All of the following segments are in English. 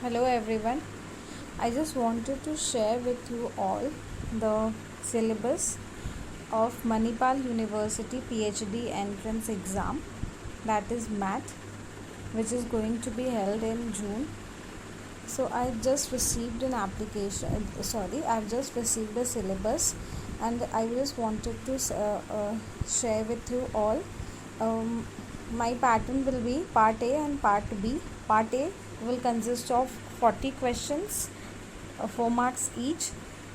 Hello everyone. I just wanted to share with you all the syllabus of Manipal University PhD entrance exam, that is math, which is going to be held in June. So I just received an application, I've just received a syllabus, and I just wanted to share with you all. My pattern will be part A and part B. Part A will consist of 40 questions, 4 marks each,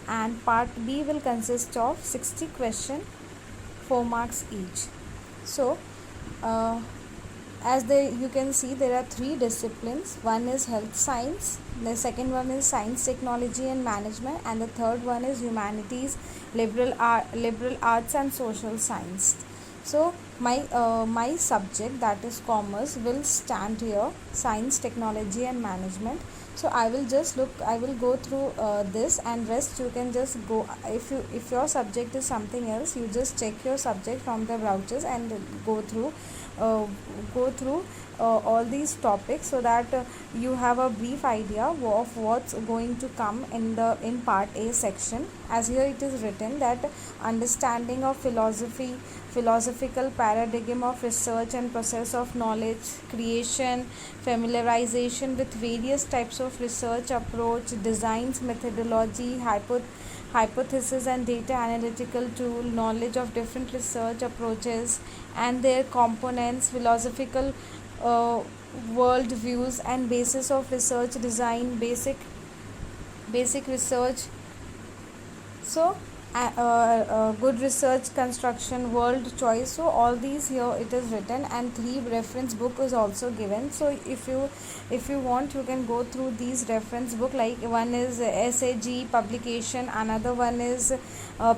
and part B will consist of 60 questions, 4 marks each. So uh, you can see, there are 3 disciplines. One is health science, the second one is science, technology and management, and the third one is humanities, liberal arts and social science. So my subject, that is commerce, will stand here, science, technology and management. So I will go through this, and rest you can just go. If your subject is something else, you just check your subject from the browsers and uh, go through all these topics, so that you have a brief idea of what's going to come in part A section. As here it is written that understanding of philosophical paradigm of research and process of knowledge creation, familiarization with various types of research approach, designs, methodology, hypothesis and data analytical tool, knowledge of different research approaches and their components, philosophical world views and basis of research design, basic research. So good research construction, world choice. So all these here it is written, and 3 reference book is also given. So if you want, you can go through these reference book. Like one is SAG publication, another one is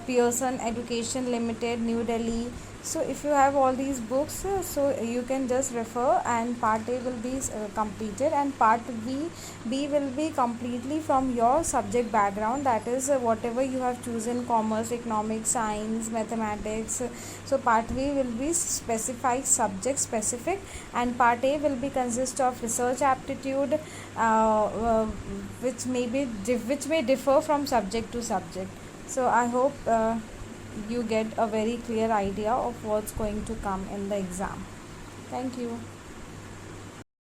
Pearson Education Limited, New Delhi. So if you have all these books, so you can just refer, and part A will be completed, and part B will be completely from your subject background, that is whatever you have chosen, commerce, economics, science, mathematics. So part B will be specified, subject specific, and part A will be consist of research aptitude, which may differ from subject to subject. So I hope you get a very clear idea of what's going to come in the exam. Thank you.